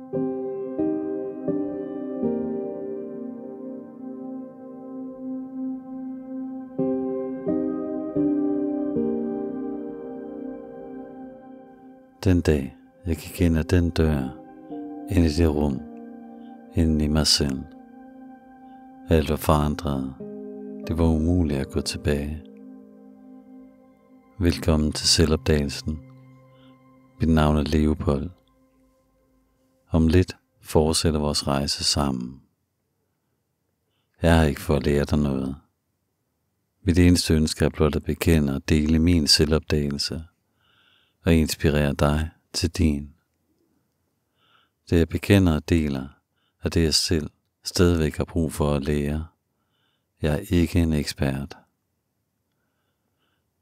Den dag, jeg gik ind ad den dør, ind i det rum, inden i mig selv. Alt var forandret. Det var umuligt at gå tilbage. Velkommen til selvopdagelsen. Mit navn er Leopold. Om lidt fortsætter vores rejse sammen. Jeg er ikke for at lære dig noget. Mit eneste ønske er blot at bekende og dele min selvopdagelse og inspirere dig til din. Det jeg bekender og deler, er det jeg selv stadigvæk har brug for at lære. Jeg er ikke en ekspert.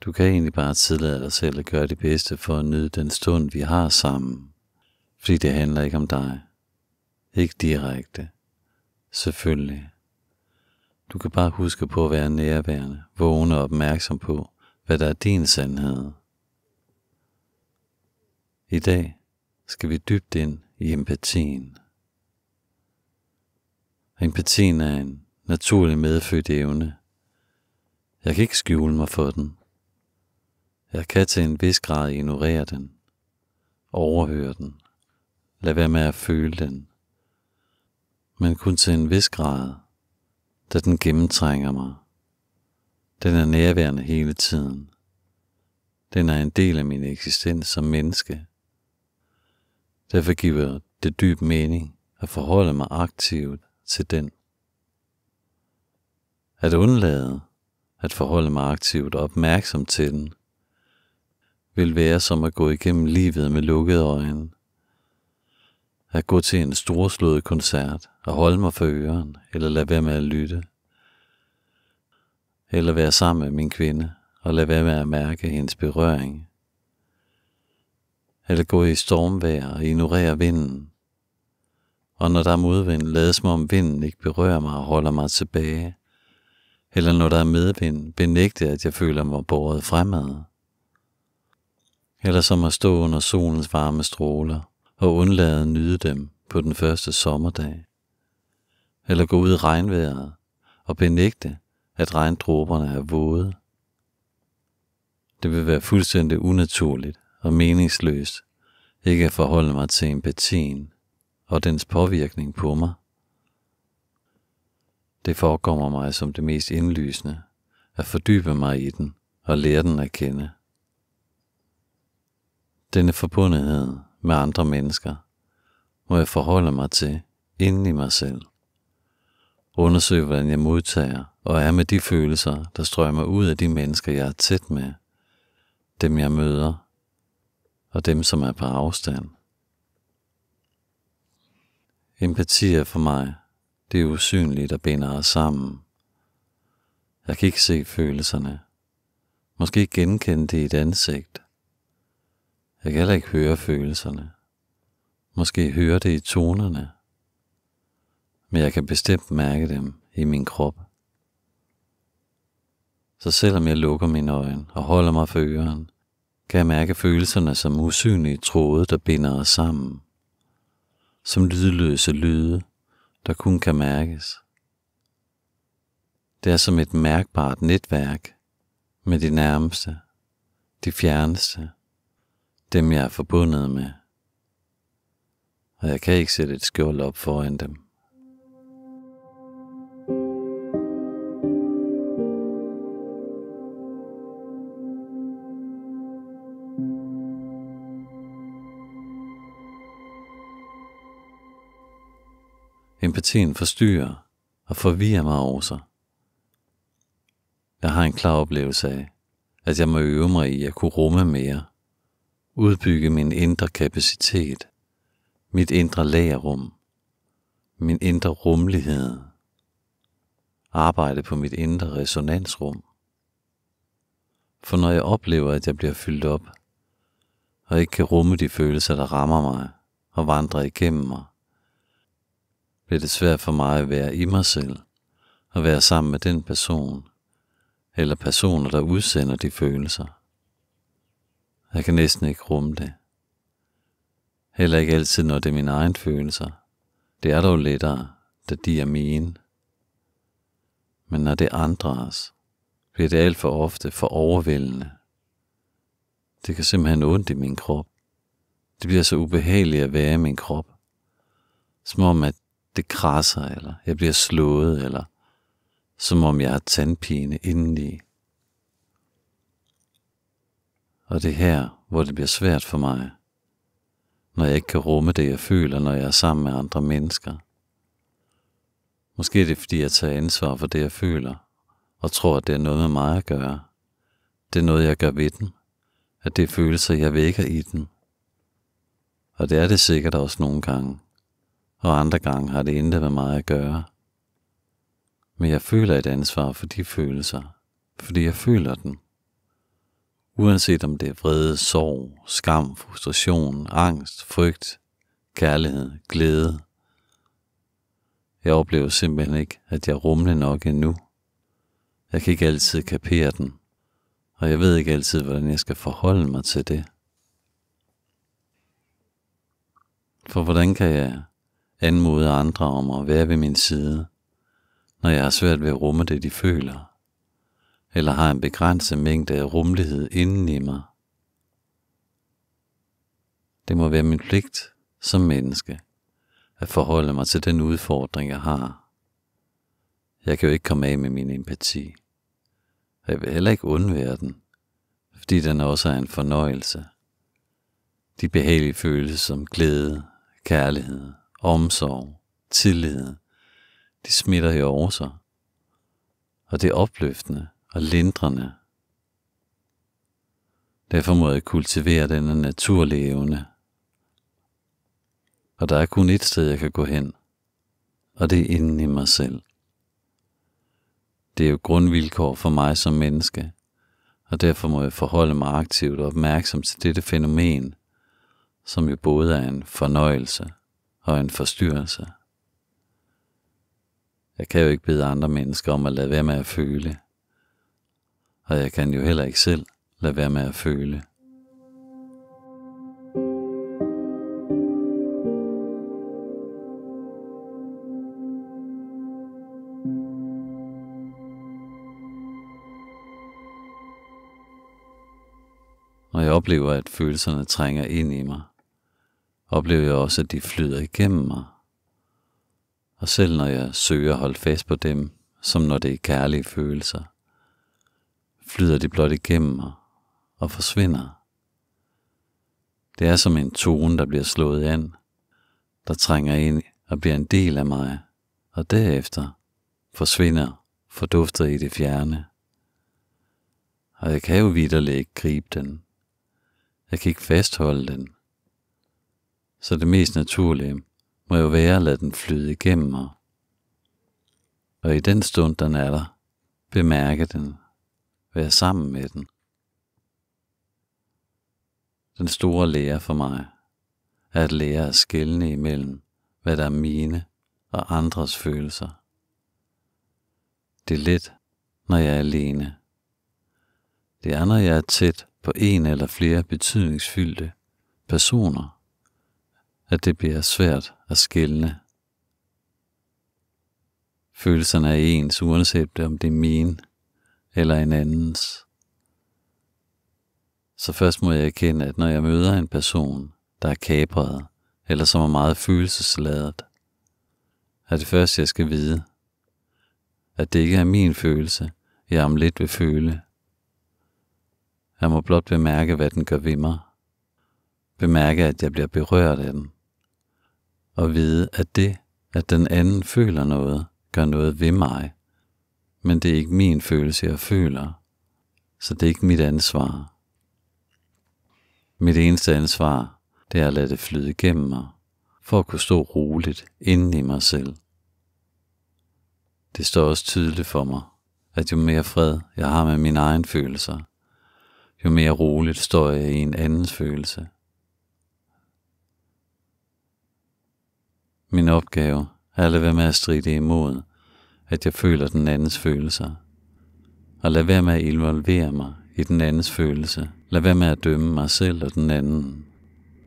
Du kan egentlig bare tillade dig selv at gøre det bedste for at nyde den stund vi har sammen, fordi det handler ikke om dig. Ikke direkte. Selvfølgelig. Du kan bare huske på at være nærværende, vågen og opmærksom på, hvad der er din sandhed. I dag skal vi dybt ind i empatien. Empatien er en naturlig medfødt evne. Jeg kan ikke skjule mig for den. Jeg kan til en vis grad ignorere den, overhøre den, lad være med at føle den, men kun til en vis grad, da den gennemtrænger mig. Den er nærværende hele tiden. Den er en del af min eksistens som menneske. Derfor giver det dyb mening at forholde mig aktivt til den. At undlade at forholde mig aktivt og opmærksom til den, vil være som at gå igennem livet med lukkede øjne. At gå til en storslået koncert og holde mig for ørerne, eller lade være med at lytte. Eller være sammen med min kvinde og lade være med at mærke hendes berøring. Eller gå i stormvejr og ignorere vinden. Og når der er modvind, lade som om vinden ikke berører mig og holder mig tilbage. Eller når der er medvind, benægte at jeg føler mig båret fremad. Eller som at stå under solens varme stråler og undlade at nyde dem på den første sommerdag. Eller gå ud i regnvejret og benægte, at regndråberne er våde. Det vil være fuldstændig unaturligt og meningsløst ikke at forholde mig til empatien og dens påvirkning på mig. Det forekommer mig som det mest indlysende at fordybe mig i den og lære den at kende. Denne forbundethed med andre mennesker må jeg forholde mig til inden i mig selv. Undersøge, hvordan jeg modtager og er med de følelser, der strømmer ud af de mennesker, jeg er tæt med, dem jeg møder og dem, som er på afstand. Empati er for mig det usynlige, der binder os sammen. Jeg kan ikke se følelserne, måske ikke genkende det i et ansigt. Jeg kan heller ikke høre følelserne, måske høre det i tonerne, men jeg kan bestemt mærke dem i min krop. Så selvom jeg lukker mine øjne og holder mig for ørerne, kan jeg mærke følelserne som usynlige tråde, der binder os sammen. Som lydløse lyde, der kun kan mærkes. Det er som et mærkbart netværk med de nærmeste, de fjerneste, dem jeg er forbundet med. Og jeg kan ikke sætte et skjold op foran dem. Empatien forstyrrer og forvirrer mig også. Jeg har en klar oplevelse af, at jeg må øve mig i at kunne rumme mere, udbygge min indre kapacitet, mit indre lagerrum, min indre rummelighed, arbejde på mit indre resonansrum. For når jeg oplever, at jeg bliver fyldt op, og ikke kan rumme de følelser, der rammer mig og vandrer igennem mig, bliver det svært for mig at være i mig selv og være sammen med den person eller personer, der udsender de følelser. Jeg kan næsten ikke rumme det. Heller ikke altid, når det er mine egne følelser. Det er dog lettere, da de er mine. Men når det er andres, bliver det alt for ofte for overvældende. Det kan simpelthen ondt i min krop. Det bliver så ubehageligt at være i min krop. Som om at det krasser, eller jeg bliver slået, eller som om jeg har tandpine indeni. Og det er her, hvor det bliver svært for mig, når jeg ikke kan rumme det, jeg føler, når jeg er sammen med andre mennesker. Måske er det, fordi jeg tager ansvar for det, jeg føler, og tror, at det er noget med mig at gøre. Det er noget, jeg gør ved dem, at det er følelser, jeg vækker i dem. Og det er det sikkert også nogle gange, og andre gange har det intet med mig at gøre. Men jeg føler et ansvar for de følelser, fordi jeg føler dem. Uanset om det er vrede, sorg, skam, frustration, angst, frygt, kærlighed, glæde. Jeg oplever simpelthen ikke, at jeg er rummelig nok endnu. Jeg kan ikke altid kapere den, og jeg ved ikke altid, hvordan jeg skal forholde mig til det. For hvordan kan jeg anmode andre om at være ved min side, når jeg har svært ved at rumme det, de føler, eller har en begrænset mængde af rummelighed inden i mig? Det må være min pligt som menneske at forholde mig til den udfordring, jeg har. Jeg kan jo ikke komme af med min empati. Jeg vil heller ikke undvære den, fordi den også er en fornøjelse. De behagelige følelser som glæde, kærlighed, omsorg, tillid, de smitter jo over sig. Og det er opløftende og lindrende. Derfor må jeg kultivere denne naturlige evne. Og der er kun ét sted, jeg kan gå hen, og det er inden i mig selv. Det er jo grundvilkår for mig som menneske, og derfor må jeg forholde mig aktivt og opmærksom til dette fænomen, som jo både er en fornøjelse og en forstyrrelse. Jeg kan jo ikke bede andre mennesker om at lade være med at føle, og jeg kan jo heller ikke selv lade være med at føle. Når jeg oplever, at følelserne trænger ind i mig, oplever jeg også, at de flyder igennem mig. Og selv når jeg søger at holde fast på dem, som når det er kærlige følelser, flyder de blot igennem mig og forsvinder. Det er som en tone, der bliver slået an, der trænger ind og bliver en del af mig, og derefter forsvinder, fordufter i det fjerne. Og jeg kan jo vitterligt ikke gribe den. Jeg kan ikke fastholde den. Så det mest naturlige må jo være at lade den flyde igennem mig. Og i den stund, den er der, bemærke den, være sammen med den. Den store lære for mig er at lære at skelne imellem, hvad der er mine og andres følelser. Det er let, når jeg er alene. Det er, når jeg er tæt på en eller flere betydningsfyldte personer, at det bliver svært at skelne. Følelserne er ens, uanset om det er mine eller en andens. Så først må jeg erkende, at når jeg møder en person, der er kapret, eller som er meget følelsesladet, er det først, jeg skal vide, at det ikke er min følelse, jeg om lidt vil føle. Jeg må blot bemærke, hvad den gør ved mig. Bemærke, at jeg bliver berørt af den. Og vide, at det, at den anden føler noget, gør noget ved mig. Men det er ikke min følelse, jeg føler. Så det er ikke mit ansvar. Mit eneste ansvar, det er at lade det flyde igennem mig, for at kunne stå roligt inden i mig selv. Det står også tydeligt for mig, at jo mere fred jeg har med mine egne følelser, jo mere roligt står jeg i en andens følelse. Min opgave er at lade være med at stride imod, at jeg føler den andens følelser, og lade være med at involvere mig i den andens følelse. Lad være med at dømme mig selv og den anden.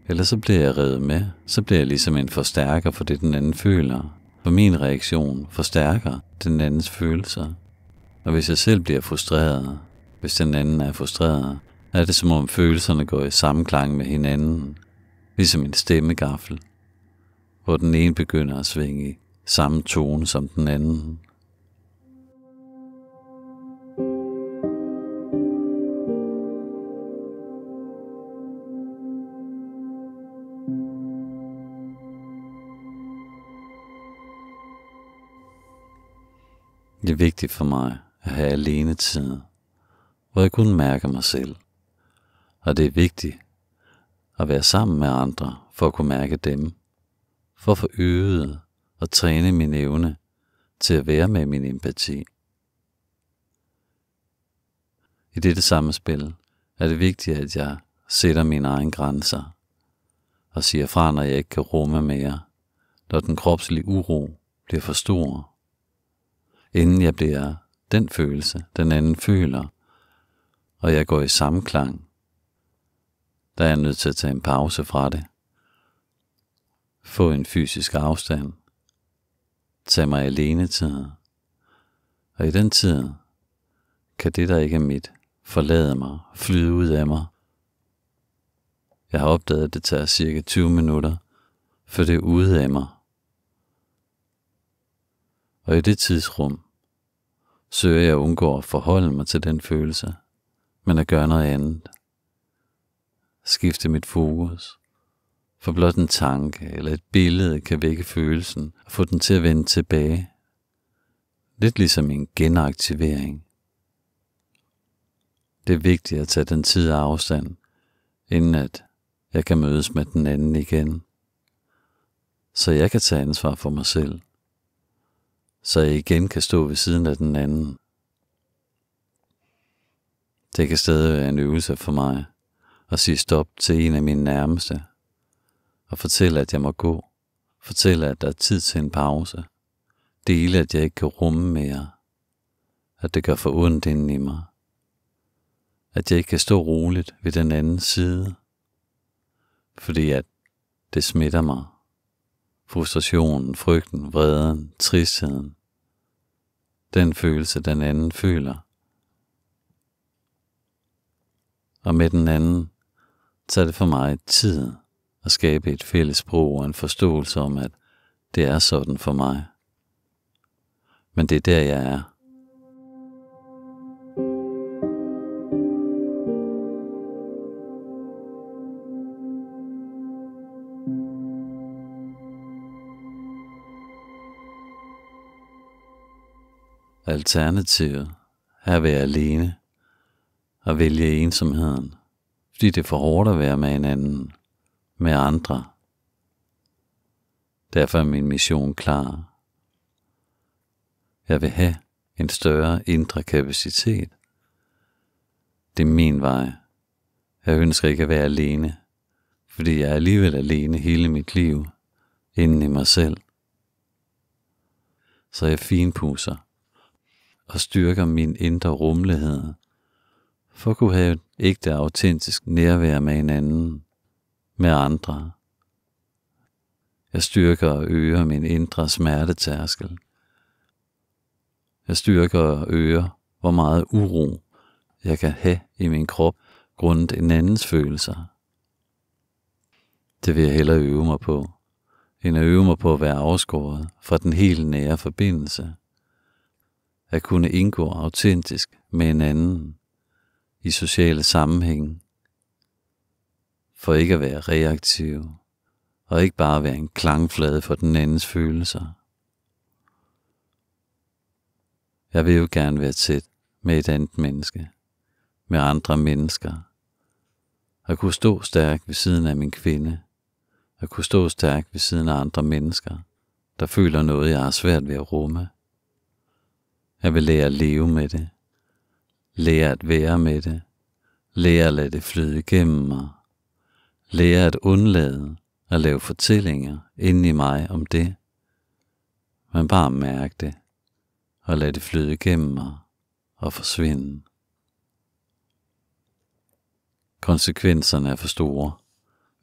Eller så bliver jeg revet med. Så bliver jeg ligesom en forstærker for det, den anden føler. For min reaktion forstærker den andens følelser. Og hvis jeg selv bliver frustreret, hvis den anden er frustreret, er det som om følelserne går i sammenklang med hinanden. Ligesom en stemmegaffel, hvor den ene begynder at svinge i samme tone som den anden. Det er vigtigt for mig at have alene tid, hvor jeg kun mærker mig selv. Og det er vigtigt at være sammen med andre for at kunne mærke dem. For at få øvet og træne min evne til at være med min empati. I dette samspil er det vigtigt, at jeg sætter mine egne grænser og siger fra, når jeg ikke kan rumme mere, når den kropslige uro bliver for stor. Inden jeg bliver den følelse, den anden føler, og jeg går i samklang, der er jeg nødt til at tage en pause fra det. Få en fysisk afstand. Tag mig alene tid. Og i den tid, kan det, der ikke er mit, forlade mig, flyde ud af mig. Jeg har opdaget, at det tager cirka 20 minutter, før det er ude af mig. Og i det tidsrum, søger jeg at undgå at forholde mig til den følelse, men at gøre noget andet. Skifte mit fokus. For blot en tanke eller et billede kan vække følelsen og få den til at vende tilbage. Lidt ligesom en genaktivering. Det er vigtigt at tage den tid af afstand, inden at jeg kan mødes med den anden igen. Så jeg kan tage ansvar for mig selv. Så jeg igen kan stå ved siden af den anden. Det kan stadig være en øvelse for mig at sige stop til en af mine nærmeste. Og fortælle, at jeg må gå. Fortælle, at der er tid til en pause. Dele, at jeg ikke kan rumme mere. At det gør for ondt inden i mig. At jeg ikke kan stå roligt ved den anden side. Fordi at det smitter mig. Frustrationen, frygten, vreden, tristheden. Den følelse, den anden føler. Og med den anden, tager det for mig tid at skabe et fælles sprog og en forståelse om, at det er sådan for mig. Men det er der, jeg er. Alternativet er at være alene og vælge ensomheden, fordi det er for hårdt at være med hinanden, med andre. Derfor er min mission klar. Jeg vil have en større indre kapacitet. Det er min vej. Jeg ønsker ikke at være alene, fordi jeg er alligevel alene hele mit liv, inden i mig selv. Så jeg finpudser og styrker min indre rummelighed, for at kunne have et ægte autentisk nærvær med hinanden, med andre. Jeg styrker og øger min indre smertetærskel. Jeg styrker og øger, hvor meget uro jeg kan have i min krop, grundet en andens følelser. Det vil jeg hellere øve mig på, end at øve mig på at være afskåret fra den helt nære forbindelse. At kunne indgå autentisk med en anden i sociale sammenhæng, for ikke at være reaktiv, og ikke bare være en klangflade for den andens følelser. Jeg vil jo gerne være tæt med et andet menneske, med andre mennesker, at kunne stå stærk ved siden af min kvinde, at kunne stå stærk ved siden af andre mennesker, der føler noget, jeg har svært ved at rumme. Jeg vil lære at leve med det, lære at være med det, lære at lade det flyde igennem mig, lære at undlade at lave fortællinger inde i mig om det, men bare mærke det, og lade det flyde igennem mig og forsvinde. Konsekvenserne er for store,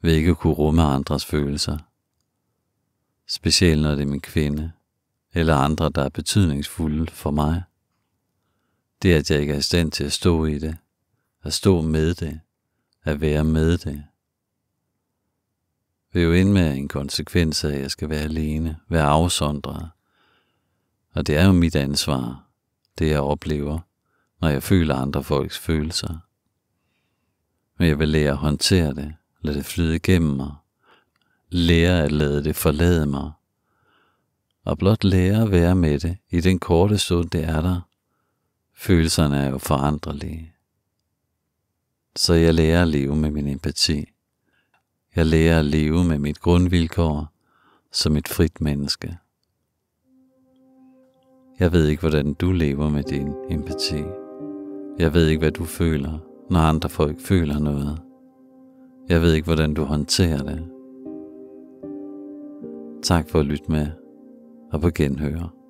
ved ikke at kunne rumme andres følelser. Specielt når det er min kvinde, eller andre, der er betydningsfulde for mig. Det at jeg ikke er i stand til at stå i det, at stå med det, at være med det, vil jo ende med en konsekvens af, at jeg skal være alene, være afsondret. Og det er jo mit ansvar, det jeg oplever, når jeg føler andre folks følelser. Men jeg vil lære at håndtere det, lade det flyde igennem mig, lære at lade det forlade mig, og blot lære at være med det i den korte stund det er der. Følelserne er jo foranderlige. Så jeg lærer at leve med min empati. Jeg lærer at leve med mit grundvilkår som et frit menneske. Jeg ved ikke, hvordan du lever med din empati. Jeg ved ikke, hvad du føler, når andre folk føler noget. Jeg ved ikke, hvordan du håndterer det. Tak for at lytte med, og på genhør.